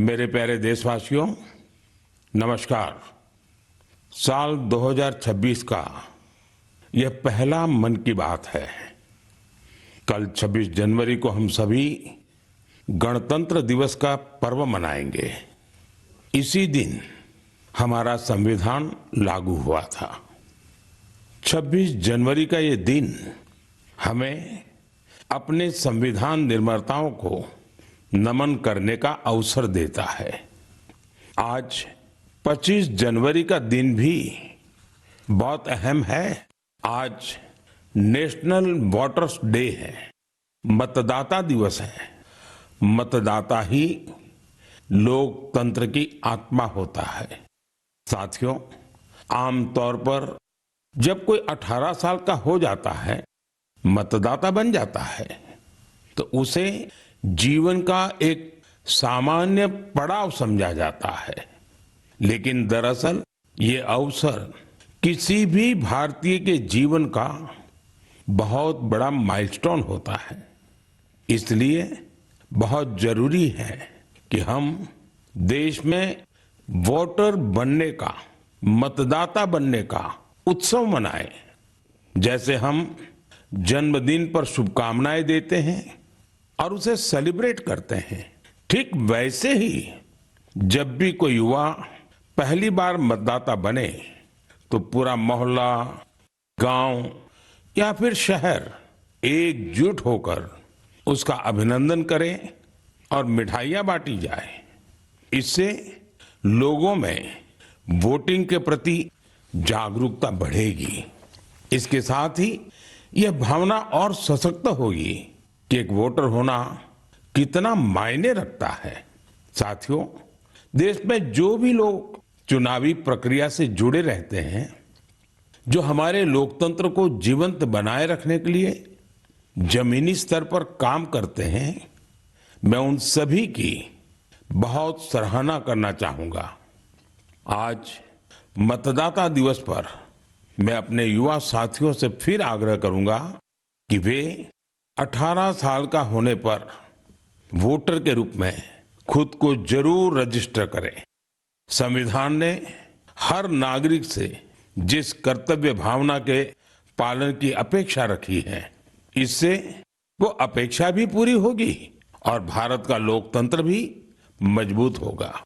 मेरे प्यारे देशवासियों, नमस्कार। साल 2026 का यह पहला मन की बात है। कल 26 जनवरी को हम सभी गणतंत्र दिवस का पर्व मनाएंगे। इसी दिन हमारा संविधान लागू हुआ था। 26 जनवरी का ये दिन हमें अपने संविधान निर्माताओं को नमन करने का अवसर देता है। आज 25 जनवरी का दिन भी बहुत अहम है। आज नेशनल वोटर्स डे है, मतदाता दिवस है। मतदाता ही लोकतंत्र की आत्मा होता है। साथियों, आमतौर पर जब कोई 18 साल का हो जाता है, मतदाता बन जाता है, तो उसे जीवन का एक सामान्य पड़ाव समझा जाता है। लेकिन दरअसल ये अवसर किसी भी भारतीय के जीवन का बहुत बड़ा माइलस्टोन होता है। इसलिए बहुत जरूरी है कि हम देश में वोटर बनने का, मतदाता बनने का उत्सव मनाएं। जैसे हम जन्मदिन पर शुभकामनाएं देते हैं और उसे सेलिब्रेट करते हैं, ठीक वैसे ही जब भी कोई युवा पहली बार मतदाता बने तो पूरा मोहल्ला, गांव या फिर शहर एकजुट होकर उसका अभिनंदन करें और मिठाइयां बांटी जाए। इससे लोगों में वोटिंग के प्रति जागरूकता बढ़ेगी। इसके साथ ही यह भावना और सशक्त होगी कि एक वोटर होना कितना मायने रखता है। साथियों, देश में जो भी लोग चुनावी प्रक्रिया से जुड़े रहते हैं, जो हमारे लोकतंत्र को जीवंत बनाए रखने के लिए जमीनी स्तर पर काम करते हैं, मैं उन सभी की बहुत सराहना करना चाहूंगा। आज मतदाता दिवस पर मैं अपने युवा साथियों से फिर आग्रह करूंगा कि वे 18 साल का होने पर वोटर के रूप में खुद को जरूर रजिस्टर करें। संविधान ने हर नागरिक से जिस कर्तव्य भावना के पालन की अपेक्षा रखी है, इससे वो अपेक्षा भी पूरी होगी और भारत का लोकतंत्र भी मजबूत होगा।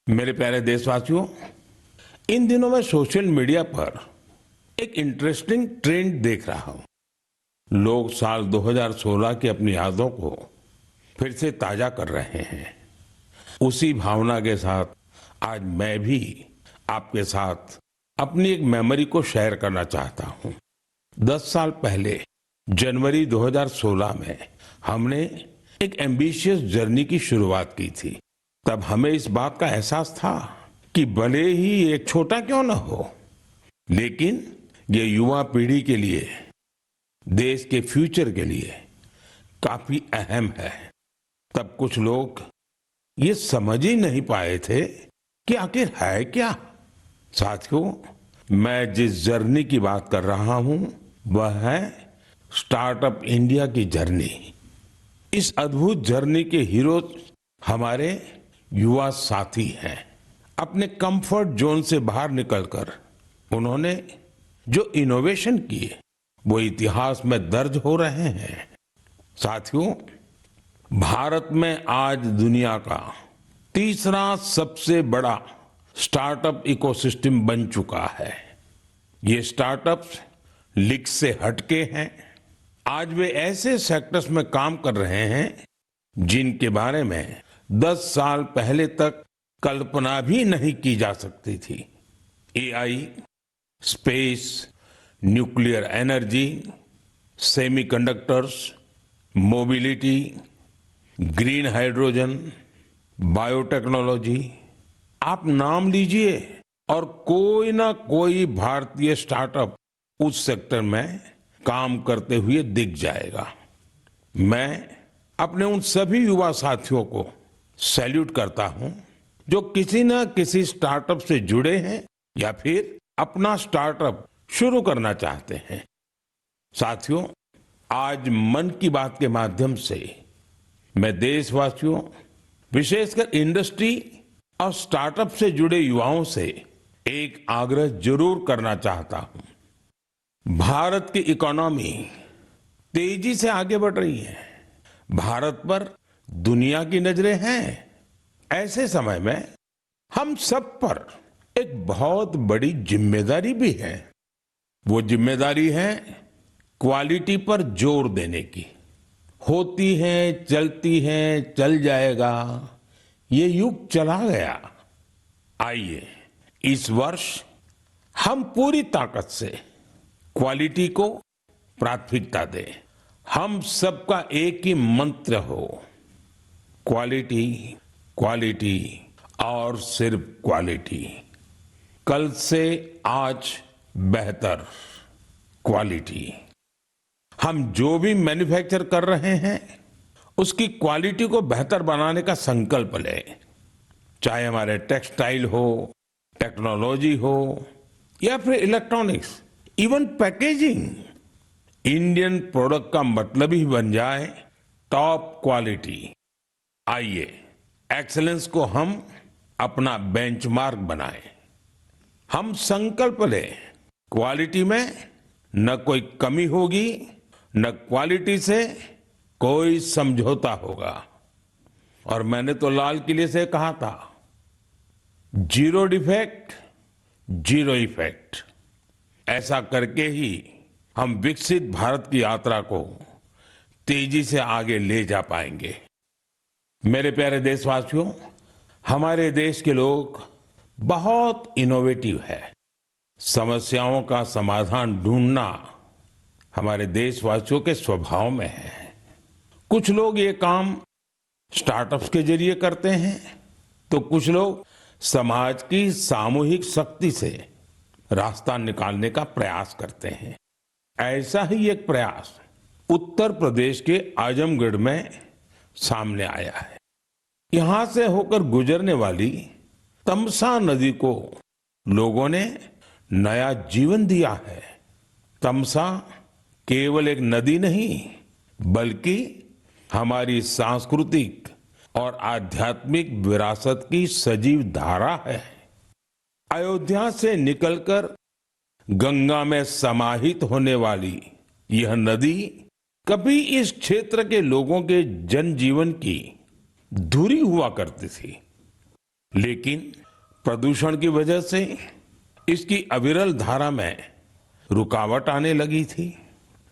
मेरे प्यारे देशवासियों, इन दिनों मैं सोशल मीडिया पर एक इंटरेस्टिंग ट्रेंड देख रहा हूं। लोग साल 2016 की अपनी यादों को फिर से ताजा कर रहे हैं। उसी भावना के साथ आज मैं भी आपके साथ अपनी एक मेमोरी को शेयर करना चाहता हूं। 10 साल पहले जनवरी 2016 में हमने एक एम्बिशियस जर्नी की शुरुआत की थी। तब हमें इस बात का एहसास था कि भले ही एक छोटा क्यों न हो, लेकिन ये युवा पीढ़ी के लिए, देश के फ्यूचर के लिए काफी अहम है। तब कुछ लोग ये समझ ही नहीं पाए थे कि आखिर है क्या। साथियों, मैं जिस जर्नी की बात कर रहा हूं वह है स्टार्टअप इंडिया की जर्नी। इस अद्भुत जर्नी के हीरो हमारे युवा साथी हैं। अपने कंफर्ट जोन से बाहर निकलकर उन्होंने जो इनोवेशन किए वो इतिहास में दर्ज हो रहे हैं। साथियों, भारत में आज दुनिया का तीसरा सबसे बड़ा स्टार्टअप इकोसिस्टम बन चुका है। ये स्टार्टअप्स लीग से हटके हैं। आज वे ऐसे सेक्टर्स में काम कर रहे हैं जिनके बारे में 10 साल पहले तक कल्पना भी नहीं की जा सकती थी। AI, space, nuclear energy, semiconductors, mobility, green hydrogen, biotechnology, आप नाम लीजिए और कोई ना कोई भारतीय स्टार्टअप उस सेक्टर में काम करते हुए दिख जाएगा। मैं अपने उन सभी युवा साथियों को सैल्यूट करता हूं जो किसी न किसी स्टार्टअप से जुड़े हैं या फिर अपना स्टार्टअप शुरू करना चाहते हैं। साथियों, आज मन की बात के माध्यम से मैं देशवासियों विशेषकर इंडस्ट्री और स्टार्टअप से जुड़े युवाओं से एक आग्रह जरूर करना चाहता हूं। भारत की इकोनॉमी तेजी से आगे बढ़ रही है। भारत पर दुनिया की नजरें हैं। ऐसे समय में हम सब पर एक बहुत बड़ी जिम्मेदारी भी है। वो जिम्मेदारी है क्वालिटी पर जोर देने की। होती है, चलती है, चल जाएगा, ये युग चला गया। आइए इस वर्ष हम पूरी ताकत से क्वालिटी को प्राथमिकता दें। हम सबका एक ही मंत्र हो, क्वालिटी, क्वालिटी और सिर्फ क्वालिटी। कल से आज बेहतर क्वालिटी। हम जो भी मैन्युफैक्चर कर रहे हैं उसकी क्वालिटी को बेहतर बनाने का संकल्प लें। चाहे हमारे टेक्सटाइल हो, टेक्नोलॉजी हो या फिर electronics, even packaging. Indian product का मतलब ही बन जाए टॉप क्वालिटी। आइए एक्सीलेंस को हम अपना बेंचमार्क बनाएं। हम संकल्प लें, क्वालिटी में न कोई कमी होगी, न क्वालिटी से कोई समझौता होगा। और मैंने तो लाल किले से कहा था, जीरो डिफेक्ट, जीरो इफेक्ट। ऐसा करके ही हम विकसित भारत की यात्रा को तेजी से आगे ले जा पाएंगे। मेरे प्यारे देशवासियों, हमारे देश के लोग बहुत इनोवेटिव है। समस्याओं का समाधान ढूंढना हमारे देशवासियों के स्वभाव में है। कुछ लोग ये काम स्टार्टअप्स के जरिए करते हैं, तो कुछ लोग समाज की सामूहिक शक्ति से रास्ता निकालने का प्रयास करते हैं। ऐसा ही एक प्रयास उत्तर प्रदेश के आजमगढ़ में सामने आया है। यहां से होकर गुजरने वाली तमसा नदी को लोगों ने नया जीवन दिया है। तमसा केवल एक नदी नहीं, बल्कि हमारी सांस्कृतिक और आध्यात्मिक विरासत की सजीव धारा है। अयोध्या से निकलकर गंगा में समाहित होने वाली यह नदी कभी इस क्षेत्र के लोगों के जनजीवन की धुरी हुआ करती थी, लेकिन प्रदूषण की वजह से इसकी अविरल धारा में रुकावट आने लगी थी।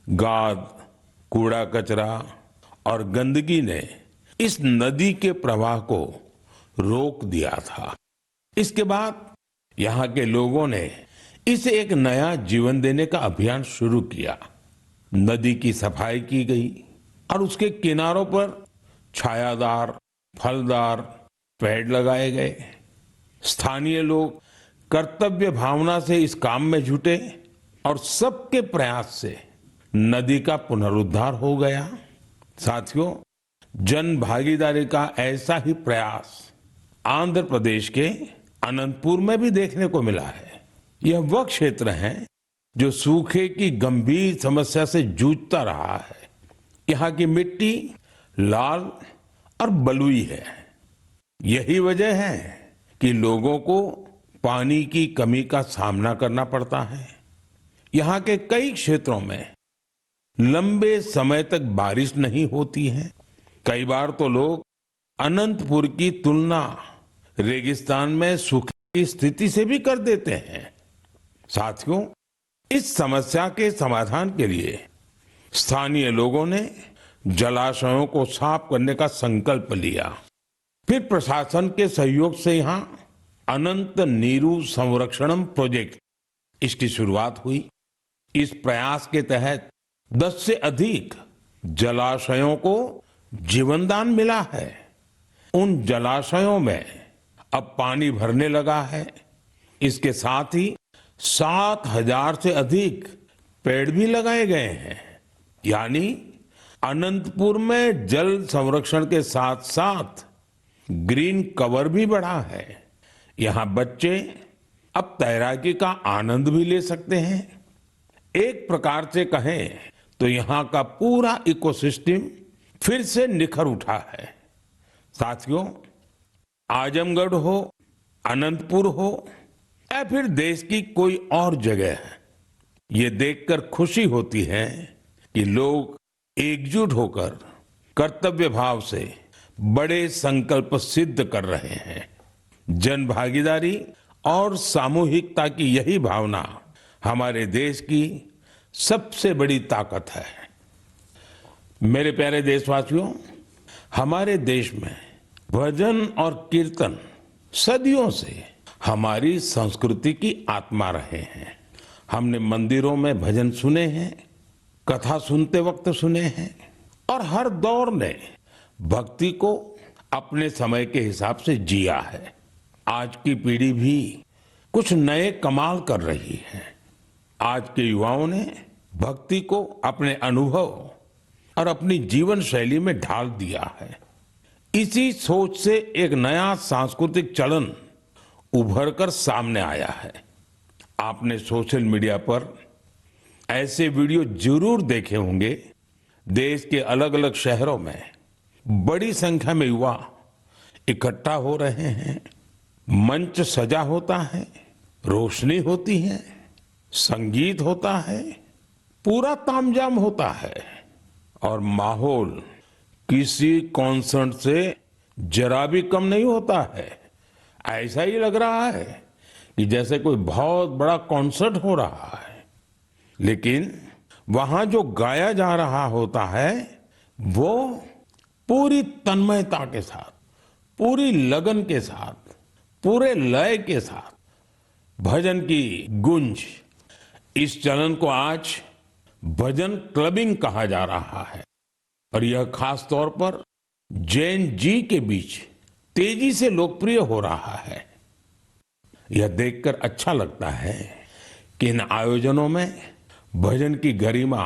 गाद, कूड़ा कचरा और गंदगी ने इस नदी के प्रवाह को रोक दिया था। इसके बाद यहाँ के लोगों ने इसे एक नया जीवन देने का अभियान शुरू किया। नदी की सफाई की गई और उसके किनारों पर छायादार, फलदार पेड़ लगाए गए। स्थानीय लोग कर्तव्य भावना से इस काम में जुटे और सबके प्रयास से नदी का पुनरुद्धार हो गया। साथियों, जन भागीदारी का ऐसा ही प्रयास आंध्र प्रदेश के अनंतपुर में भी देखने को मिला है। यह वह क्षेत्र है जो सूखे की गंभीर समस्या से जूझता रहा है। यहाँ की मिट्टी लाल और बलुई है। यही वजह है कि लोगों को पानी की कमी का सामना करना पड़ता है। यहाँ के कई क्षेत्रों में लंबे समय तक बारिश नहीं होती है। कई बार तो लोग अनंतपुर की तुलना रेगिस्तान में सूखे की स्थिति से भी कर देते हैं। साथियों, इस समस्या के समाधान के लिए स्थानीय लोगों ने जलाशयों को साफ करने का संकल्प लिया। फिर प्रशासन के सहयोग से यहाँ अनंत नीरू संरक्षणम प्रोजेक्ट, इसकी शुरुआत हुई। इस प्रयास के तहत 10 से अधिक जलाशयों को जीवनदान मिला है। उन जलाशयों में अब पानी भरने लगा है। इसके साथ ही 7,000 से अधिक पेड़ भी लगाए गए हैं। यानी अनंतपुर में जल संरक्षण के साथ साथ ग्रीन कवर भी बढ़ा है। यहाँ बच्चे अब तैराकी का आनंद भी ले सकते हैं। एक प्रकार से कहें तो यहाँ का पूरा इकोसिस्टम फिर से निखर उठा है। साथियों, आजमगढ़ हो, अनंतपुर हो या फिर देश की कोई और जगह, ये देखकर खुशी होती है कि लोग एकजुट होकर कर्तव्य भाव से बड़े संकल्प सिद्ध कर रहे हैं। जन भागीदारी और सामूहिकता की यही भावना हमारे देश की सबसे बड़ी ताकत है। मेरे प्यारे देशवासियों, हमारे देश में भजन और कीर्तन सदियों से हमारी संस्कृति की आत्मा रहे हैं। हमने मंदिरों में भजन सुने हैं, कथा सुनते वक्त सुने हैं और हर दौर ने भक्ति को अपने समय के हिसाब से जिया है। आज की पीढ़ी भी कुछ नए कमाल कर रही है। आज के युवाओं ने भक्ति को अपने अनुभव और अपनी जीवन शैली में ढाल दिया है। इसी सोच से एक नया सांस्कृतिक चलन उभर कर सामने आया है। आपने सोशल मीडिया पर ऐसे वीडियो जरूर देखे होंगे। देश के अलग अलग शहरों में बड़ी संख्या में युवा इकट्ठा हो रहे हैं। मंच सजा होता है, रोशनी होती है, संगीत होता है, पूरा तामझाम होता है और माहौल किसी कॉन्सर्ट से जरा भी कम नहीं होता है। ऐसा ही लग रहा है कि जैसे कोई बहुत बड़ा कॉन्सर्ट हो रहा है। लेकिन वहां जो गाया जा रहा होता है वो पूरी तन्मयता के साथ, पूरी लगन के साथ, पूरे लय के साथ, भजन की गूंज। इस चलन को आज भजन क्लबिंग कहा जा रहा है और यह खास तौर पर जैन जी के बीच तेजी से लोकप्रिय हो रहा है। यह देखकर अच्छा लगता है कि इन आयोजनों में भजन की गरिमा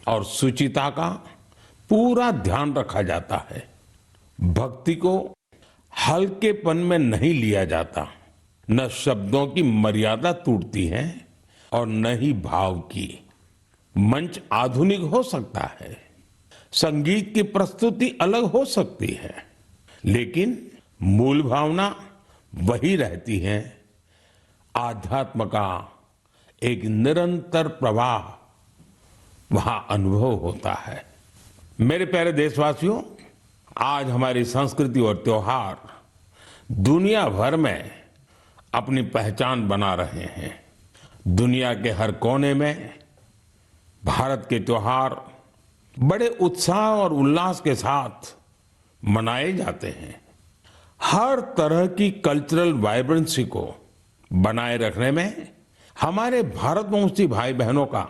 और शुचिता का पूरा ध्यान रखा जाता है। भक्ति को हल्केपन में नहीं लिया जाता। न शब्दों की मर्यादा टूटती है और न ही भाव की। मंच आधुनिक हो सकता है, संगीत की प्रस्तुति अलग हो सकती है, लेकिन मूल भावना वही रहती है। आध्यात्म का एक निरंतर प्रवाह वहां अनुभव होता है। मेरे प्यारे देशवासियों, आज हमारी संस्कृति और त्योहार दुनिया भर में अपनी पहचान बना रहे हैं। दुनिया के हर कोने में भारत के त्योहार बड़े उत्साह और उल्लास के साथ मनाए जाते हैं। हर तरह की कल्चरल वाइब्रेंसी को बनाए रखने में हमारे भारतवंशी भाई बहनों का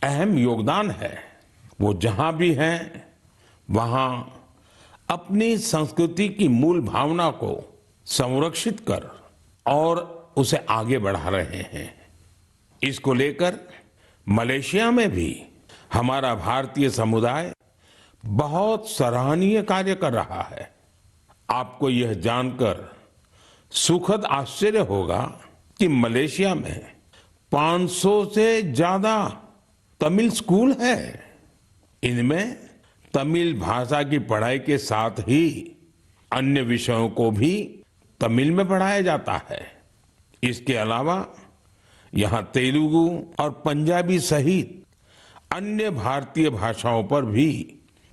अहम योगदान है। वो जहां भी हैं वहां अपनी संस्कृति की मूल भावना को संरक्षित कर और उसे आगे बढ़ा रहे हैं। इसको लेकर मलेशिया में भी हमारा भारतीय समुदाय बहुत सराहनीय कार्य कर रहा है। आपको यह जानकर सुखद आश्चर्य होगा कि मलेशिया में 500 से ज्यादा तमिल स्कूल है। इनमें तमिल भाषा की पढ़ाई के साथ ही अन्य विषयों को भी तमिल में पढ़ाया जाता है। इसके अलावा यहाँ तेलुगु और पंजाबी सहित अन्य भारतीय भाषाओं पर भी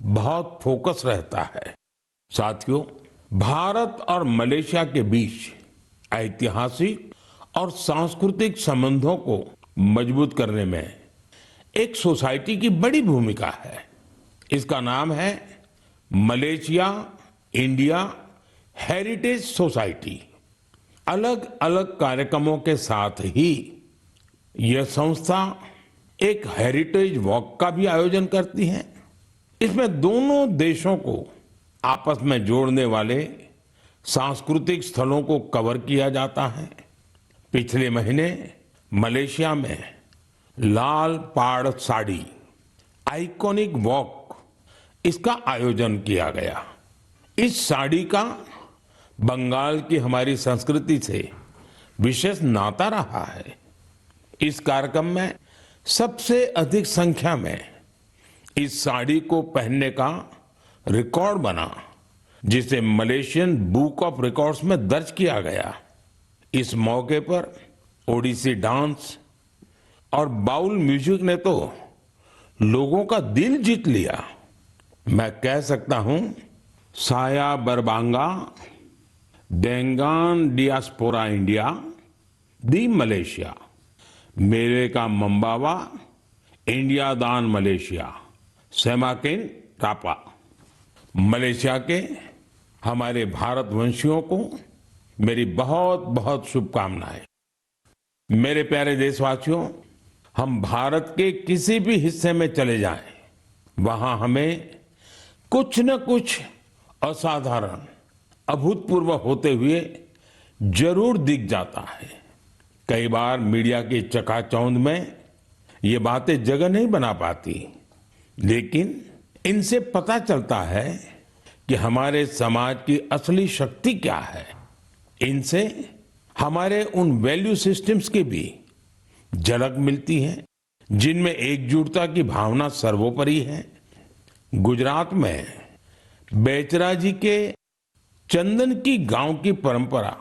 बहुत फोकस रहता है। साथियों, भारत और मलेशिया के बीच ऐतिहासिक और सांस्कृतिक संबंधों को मजबूत करने में एक सोसाइटी की बड़ी भूमिका है। इसका नाम है मलेशिया इंडिया हेरिटेज सोसाइटी। अलग अलग कार्यक्रमों के साथ ही यह संस्था एक हेरिटेज वॉक का भी आयोजन करती है। इसमें दोनों देशों को आपस में जोड़ने वाले सांस्कृतिक स्थलों को कवर किया जाता है। पिछले महीने मलेशिया में लाल पाड़ साड़ी आइकॉनिक वॉक, इसका आयोजन किया गया। इस साड़ी का बंगाल की हमारी संस्कृति से विशेष नाता रहा है। इस कार्यक्रम में सबसे अधिक संख्या में इस साड़ी को पहनने का रिकॉर्ड बना। जिसे मलेशियन बुक ऑफ रिकॉर्ड्स में दर्ज किया गया। इस मौके पर ओडिसी डांस और बाउल म्यूजिक ने तो लोगों का दिल जीत लिया। मैं कह सकता हूं, साया बरबांगा डेंगान डियास्पोरा इंडिया दी मलेशिया, मेरे का मम्बावा इंडिया दान मलेशिया, सेमाकिन टापा। मलेशिया के हमारे भारतवंशियों को मेरी बहुत बहुत शुभकामनाएं। मेरे प्यारे देशवासियों, हम भारत के किसी भी हिस्से में चले जाएं, वहां हमें कुछ न कुछ असाधारण, अभूतपूर्व होते हुए जरूर दिख जाता है। कई बार मीडिया की चकाचौंध में ये बातें जगह नहीं बना पाती, लेकिन इनसे पता चलता है कि हमारे समाज की असली शक्ति क्या है। इनसे हमारे उन वैल्यू सिस्टम्स की भी झलक मिलती है जिनमें एकजुटता की भावना सर्वोपरि है। गुजरात में बेचरा जी के चंदन की गांव की परंपरा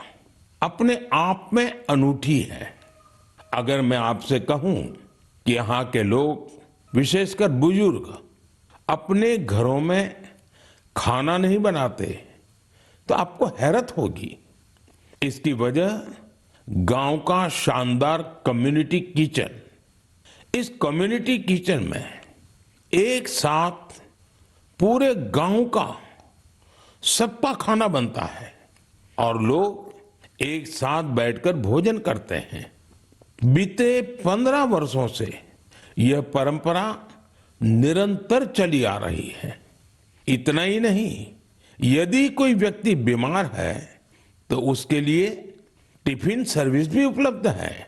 अपने आप में अनूठी है। अगर मैं आपसे कहूं कि यहाँ के लोग, विशेषकर बुजुर्ग, अपने घरों में खाना नहीं बनाते, तो आपको हैरत होगी। इसकी वजह गांव का शानदार कम्युनिटी किचन। इस कम्युनिटी किचन में एक साथ पूरे गांव का सबका खाना बनता है और लोग एक साथ बैठकर भोजन करते हैं। बीते 15 वर्षों से यह परंपरा निरंतर चली आ रही है। इतना ही नहीं, यदि कोई व्यक्ति बीमार है तो उसके लिए टिफिन सर्विस भी उपलब्ध है,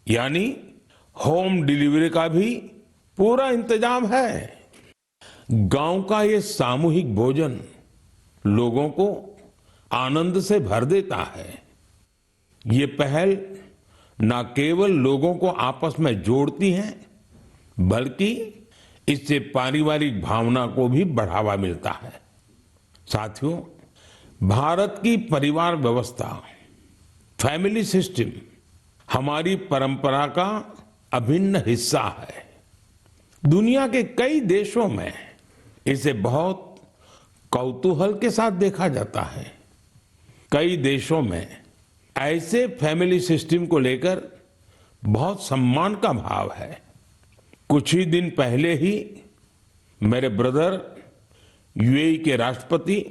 यानी होम डिलीवरी का भी पूरा इंतजाम है। गांव का ये सामूहिक भोजन लोगों को आनंद से भर देता है। ये पहल न केवल लोगों को आपस में जोड़ती है, बल्कि इससे पारिवारिक भावना को भी बढ़ावा मिलता है। साथियों, भारत की परिवार व्यवस्था, फैमिली सिस्टम हमारी परंपरा का अभिन्न हिस्सा है। दुनिया के कई देशों में इसे बहुत कौतूहल के साथ देखा जाता है। कई देशों में ऐसे फैमिली सिस्टम को लेकर बहुत सम्मान का भाव है। कुछ ही दिन पहले ही मेरे ब्रदर यूएई के राष्ट्रपति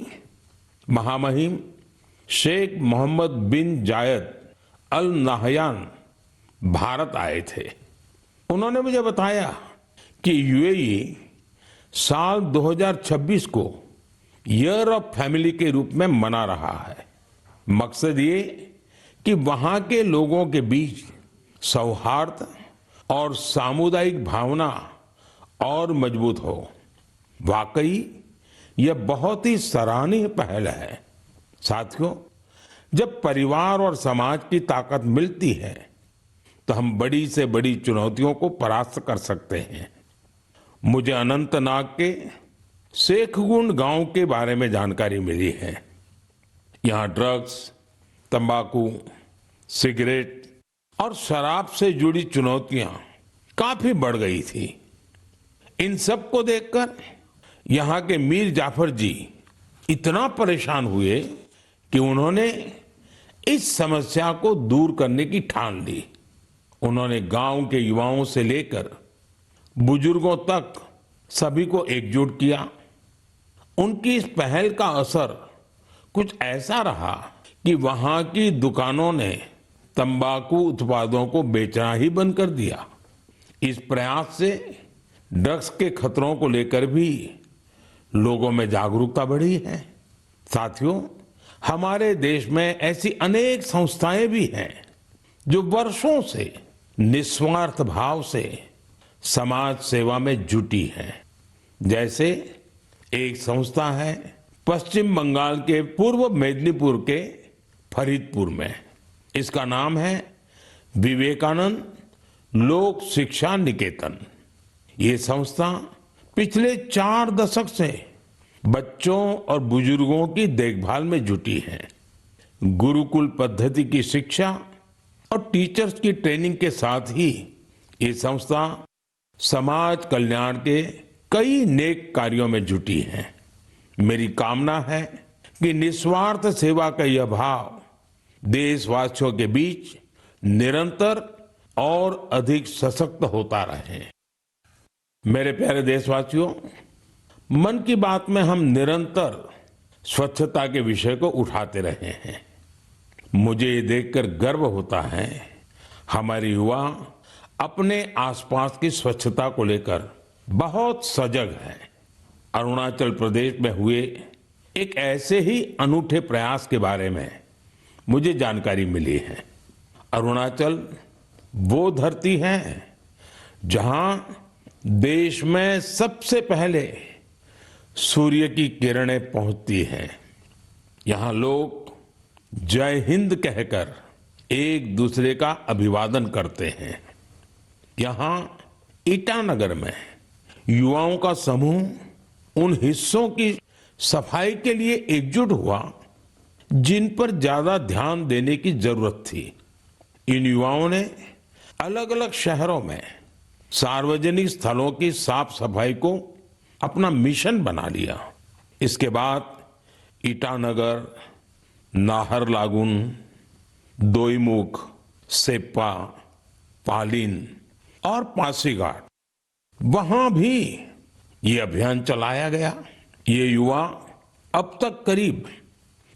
महामहिम शेख मोहम्मद बिन जायद अल नाहयान भारत आए थे। उन्होंने मुझे बताया कि यूएई साल 2026 को ईयर ऑफ फैमिली के रूप में मना रहा है। मकसद ये कि वहां के लोगों के बीच सौहार्द और सामुदायिक भावना और मजबूत हो। वाकई यह बहुत ही सराहनीय पहल है। साथियों, जब परिवार और समाज की ताकत मिलती है तो हम बड़ी से बड़ी चुनौतियों को परास्त कर सकते हैं। मुझे अनंतनाग के शेखगुंड गांव के बारे में जानकारी मिली है। यहाँ ड्रग्स, तंबाकू, सिगरेट और शराब से जुड़ी चुनौतियां काफी बढ़ गई थी। इन सब को देखकर यहाँ के मीर जाफर जी इतना परेशान हुए कि उन्होंने इस समस्या को दूर करने की ठान ली। उन्होंने गांव के युवाओं से लेकर बुजुर्गों तक सभी को एकजुट किया। उनकी इस पहल का असर कुछ ऐसा रहा कि वहां की दुकानों ने तंबाकू उत्पादों को बेचना ही बंद कर दिया। इस प्रयास से ड्रग्स के खतरों को लेकर भी लोगों में जागरूकता बढ़ी है। साथियों, हमारे देश में ऐसी अनेक संस्थाएं भी हैं जो वर्षों से निस्वार्थ भाव से समाज सेवा में जुटी हैं। जैसे एक संस्था है पश्चिम बंगाल के पूर्व मेदिनीपुर के फरीदपुर में। इसका नाम है विवेकानंद लोक शिक्षा निकेतन। ये संस्था पिछले 4 दशक से बच्चों और बुजुर्गों की देखभाल में जुटी है। गुरुकुल पद्धति की शिक्षा और टीचर्स की ट्रेनिंग के साथ ही ये संस्था समाज कल्याण के कई नेक कार्यों में जुटी है। मेरी कामना है कि निस्वार्थ सेवा का यह भाव देशवासियों के बीच निरंतर और अधिक सशक्त होता रहे। मेरे प्यारे देशवासियों, मन की बात में हम निरंतर स्वच्छता के विषय को उठाते रहे हैं। मुझे ये देखकर गर्व होता है हमारे युवा अपने आसपास की स्वच्छता को लेकर बहुत सजग हैं। अरुणाचल प्रदेश में हुए एक ऐसे ही अनूठे प्रयास के बारे में मुझे जानकारी मिली है। अरुणाचल वो धरती है जहां देश में सबसे पहले सूर्य की किरणें पहुंचती हैं। यहां लोग जय हिंद कहकर एक दूसरे का अभिवादन करते हैं। यहां ईटानगर में युवाओं का समूह उन हिस्सों की सफाई के लिए एकजुट हुआ जिन पर ज्यादा ध्यान देने की जरूरत थी। इन युवाओं ने अलग अलग शहरों में सार्वजनिक स्थलों की साफ सफाई को अपना मिशन बना लिया। इसके बाद ईटानगर, नाहरलागुन, दोईमुख, सेप्पा, पालिन और पासीघाट, वहां भी ये अभियान चलाया गया। ये युवा अब तक करीब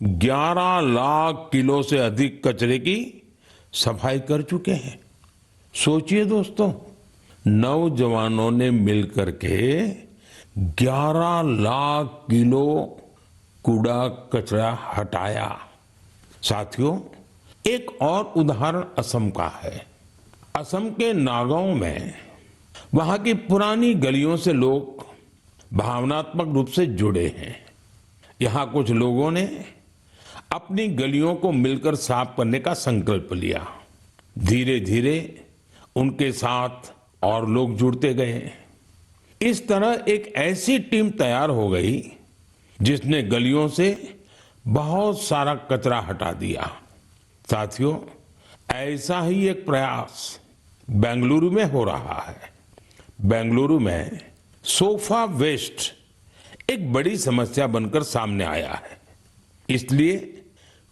11 लाख किलो से अधिक कचरे की सफाई कर चुके हैं। सोचिए दोस्तों, नौजवानों ने मिलकर के 11 लाख किलो कूड़ा कचरा हटाया। साथियों, एक और उदाहरण असम का है। असम के नागांव में वहां की पुरानी गलियों से लोग भावनात्मक रूप से जुड़े हैं। यहां कुछ लोगों ने अपनी गलियों को मिलकर साफ करने का संकल्प लिया। धीरे धीरे उनके साथ और लोग जुड़ते गए। इस तरह एक ऐसी टीम तैयार हो गई जिसने गलियों से बहुत सारा कचरा हटा दिया। साथियों, ऐसा ही एक प्रयास बेंगलुरु में हो रहा है। बेंगलुरु में सोफा वेस्ट एक बड़ी समस्या बनकर सामने आया है। इसलिए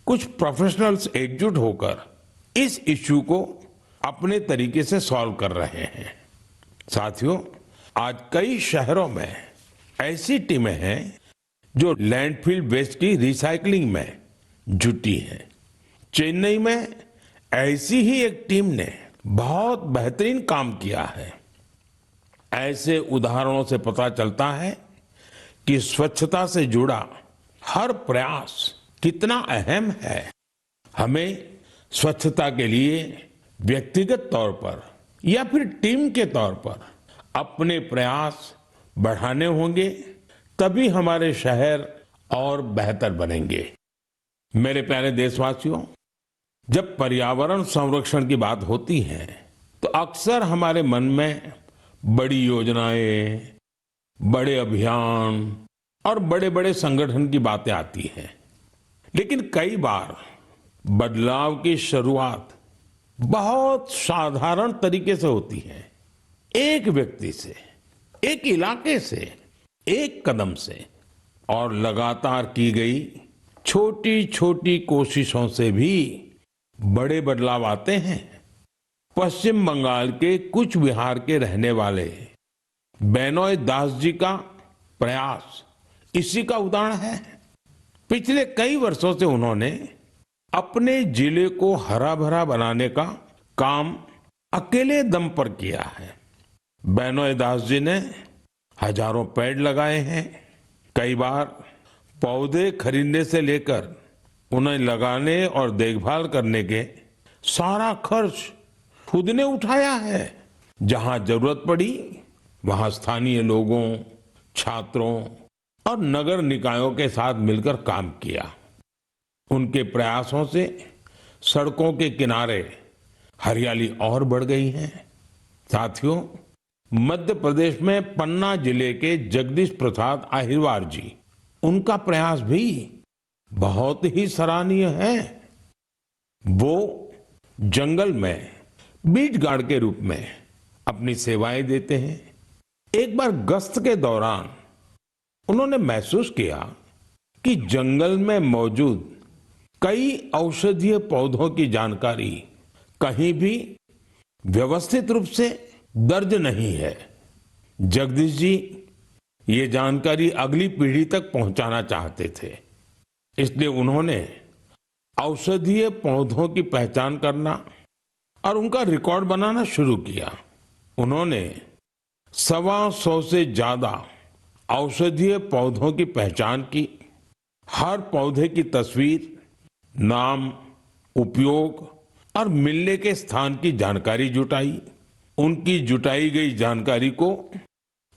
कुछ प्रोफेशनल्स एकजुट होकर इस इश्यू को अपने तरीके से सॉल्व कर रहे हैं। साथियों, आज कई शहरों में ऐसी टीमें हैं जो लैंडफिल वेस्ट की रिसाइकलिंग में जुटी हैं। चेन्नई में ऐसी ही एक टीम ने बहुत बेहतरीन काम किया है। ऐसे उदाहरणों से पता चलता है कि स्वच्छता से जुड़ा हर प्रयास कितना अहम है। हमें स्वच्छता के लिए व्यक्तिगत तौर पर या फिर टीम के तौर पर अपने प्रयास बढ़ाने होंगे, तभी हमारे शहर और बेहतर बनेंगे। मेरे प्यारे देशवासियों, जब पर्यावरण संरक्षण की बात होती है तो अक्सर हमारे मन में बड़ी योजनाएं, बड़े अभियान और बड़े बड़े संगठन की बातें आती हैं। लेकिन कई बार बदलाव की शुरुआत बहुत साधारण तरीके से होती है। एक व्यक्ति से, एक इलाके से, एक कदम से, और लगातार की गई छोटी छोटी कोशिशों से भी बड़े बदलाव आते हैं। पश्चिम बंगाल के कुछ बिहार के रहने वाले बेनोय दास जी का प्रयास इसी का उदाहरण है। पिछले कई वर्षों से उन्होंने अपने जिले को हरा भरा बनाने का काम अकेले दम पर किया है। बेनोय दास जी ने हजारों पेड़ लगाए हैं। कई बार पौधे खरीदने से लेकर उन्हें लगाने और देखभाल करने के सारा खर्च खुद ने उठाया है। जहां जरूरत पड़ी वहां स्थानीय लोगों, छात्रों और नगर निकायों के साथ मिलकर काम किया। उनके प्रयासों से सड़कों के किनारे हरियाली और बढ़ गई है। साथियों, मध्य प्रदेश में पन्ना जिले के जगदीश प्रसाद आहिरवार जी उनका प्रयास भी बहुत ही सराहनीय है। वो जंगल में बीट गार्ड के रूप में अपनी सेवाएं देते हैं। एक बार गश्त के दौरान उन्होंने महसूस किया कि जंगल में मौजूद कई औषधीय पौधों की जानकारी कहीं भी व्यवस्थित रूप से दर्ज नहीं है। जगदीश जी ये जानकारी अगली पीढ़ी तक पहुंचाना चाहते थे, इसलिए उन्होंने औषधीय पौधों की पहचान करना और उनका रिकॉर्ड बनाना शुरू किया। उन्होंने 125 से ज्यादा औषधीय पौधों की पहचान की। हर पौधे की तस्वीर, नाम, उपयोग और मिलने के स्थान की जानकारी जुटाई। उनकी जुटाई गई जानकारी को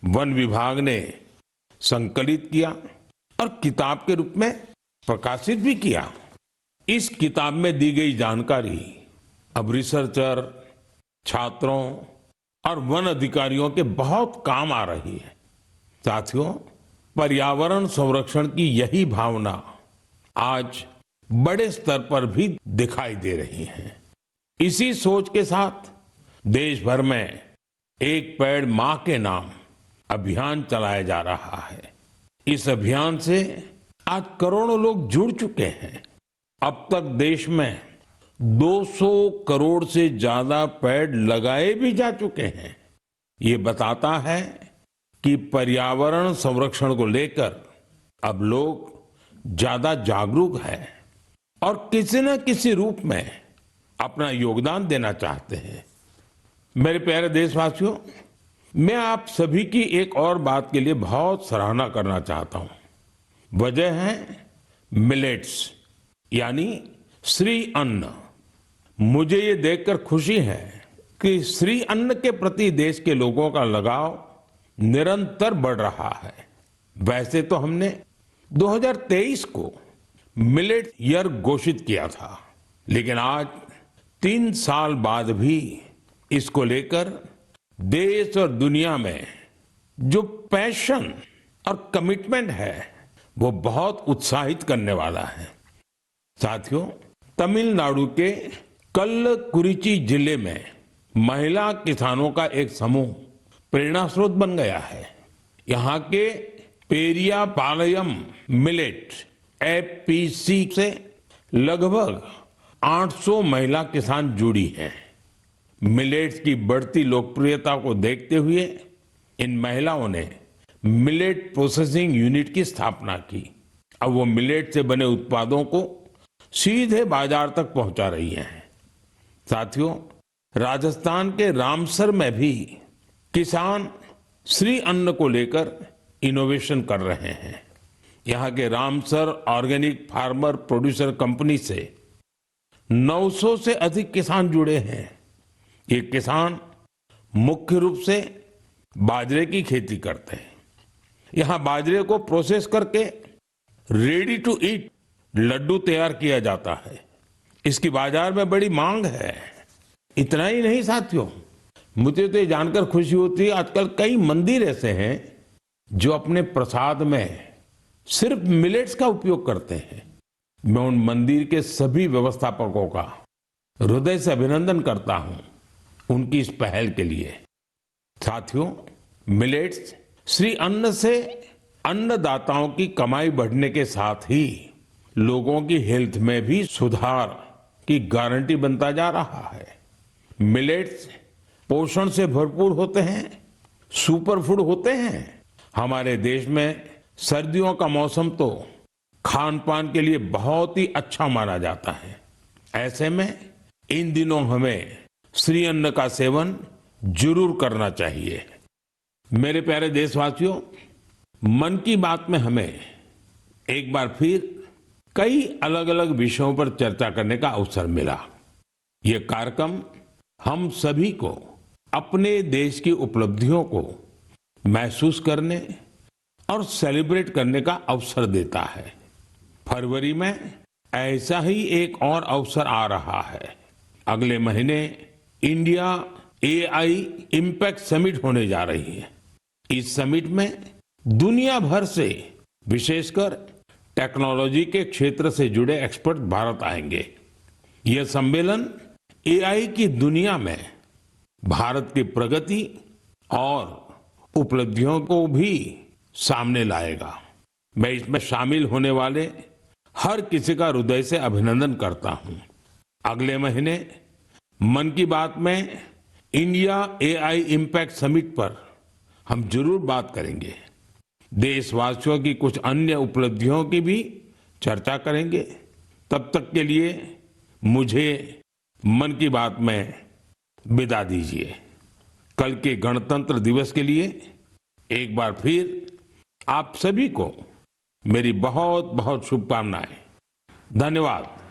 वन विभाग ने संकलित किया और किताब के रूप में प्रकाशित भी किया। इस किताब में दी गई जानकारी अब रिसर्चर, छात्रों और वन अधिकारियों के बहुत काम आ रही है। साथियों, पर्यावरण संरक्षण की यही भावना आज बड़े स्तर पर भी दिखाई दे रही है। इसी सोच के साथ देश भर में एक पेड़ मां के नाम अभियान चलाया जा रहा है। इस अभियान से आज करोड़ों लोग जुड़ चुके हैं। अब तक देश में 200 करोड़ से ज्यादा पेड़ लगाए भी जा चुके हैं। ये बताता है कि पर्यावरण संरक्षण को लेकर अब लोग ज्यादा जागरूक हैं और किसी न किसी रूप में अपना योगदान देना चाहते हैं। मेरे प्यारे देशवासियों, मैं आप सभी की एक और बात के लिए बहुत सराहना करना चाहता हूं। वजह है मिलेट्स यानी श्री अन्न। मुझे ये देखकर खुशी है कि श्री अन्न के प्रति देश के लोगों का लगाव निरंतर बढ़ रहा है। वैसे तो हमने 2023 को मिलेट ईयर घोषित किया था, लेकिन आज 3 साल बाद भी इसको लेकर देश और दुनिया में जो पैशन और कमिटमेंट है वो बहुत उत्साहित करने वाला है। साथियों, तमिलनाडु के कल्लकुरिची जिले में महिला किसानों का एक समूह प्रेरणा स्रोत बन गया है। यहाँ के पेरिया पालयम मिलेट एपीसी से लगभग 800 महिला किसान जुड़ी हैं। मिलेट्स की बढ़ती लोकप्रियता को देखते हुए इन महिलाओं ने मिलेट प्रोसेसिंग यूनिट की स्थापना की। अब वो मिलेट से बने उत्पादों को सीधे बाजार तक पहुंचा रही हैं। साथियों, राजस्थान के रामसर में भी किसान श्री अन्न को लेकर इनोवेशन कर रहे हैं। यहाँ के Ramsar organic farmer producer company से 900 से अधिक किसान जुड़े हैं। ये किसान मुख्य रूप से बाजरे की खेती करते हैं। यहाँ बाजरे को प्रोसेस करके रेडी टू ईट लड्डू तैयार किया जाता है। इसकी बाजार में बड़ी मांग है। इतना ही नहीं साथियों, मुझे तो ये जानकर खुशी होती है आजकल कई मंदिर ऐसे हैं जो अपने प्रसाद में सिर्फ मिलेट्स का उपयोग करते हैं। मैं उन मंदिर के सभी व्यवस्थापकों का हृदय से अभिनंदन करता हूं उनकी इस पहल के लिए। साथियों, मिलेट्स श्री अन्न से अन्नदाताओं की कमाई बढ़ने के साथ ही लोगों की हेल्थ में भी सुधार की गारंटी बनता जा रहा है। मिलेट्स पोषण से भरपूर होते हैं, सुपर फूड होते हैं। हमारे देश में सर्दियों का मौसम तो खान पान के लिए बहुत ही अच्छा माना जाता है। ऐसे में इन दिनों हमें श्री अन्न का सेवन जरूर करना चाहिए। मेरे प्यारे देशवासियों, मन की बात में हमें एक बार फिर कई अलग अलग विषयों पर चर्चा करने का अवसर मिला। ये कार्यक्रम हम सभी को अपने देश की उपलब्धियों को महसूस करने और सेलिब्रेट करने का अवसर देता है। फरवरी में ऐसा ही एक और अवसर आ रहा है। अगले महीने इंडिया एआई इम्पैक्ट समिट होने जा रही है। इस समिट में दुनिया भर से विशेषकर टेक्नोलॉजी के क्षेत्र से जुड़े एक्सपर्ट भारत आएंगे। यह सम्मेलन एआई की दुनिया में भारत की प्रगति और उपलब्धियों को भी सामने लाएगा। मैं इसमें शामिल होने वाले हर किसी का हृदय से अभिनंदन करता हूं। अगले महीने मन की बात में इंडिया एआई इम्पैक्ट समिट पर हम जरूर बात करेंगे। देशवासियों की कुछ अन्य उपलब्धियों की भी चर्चा करेंगे। तब तक के लिए मुझे मन की बात में विदा दीजिए। कल के गणतंत्र दिवस के लिए एक बार फिर आप सभी को मेरी बहुत बहुत शुभकामनाएं। धन्यवाद।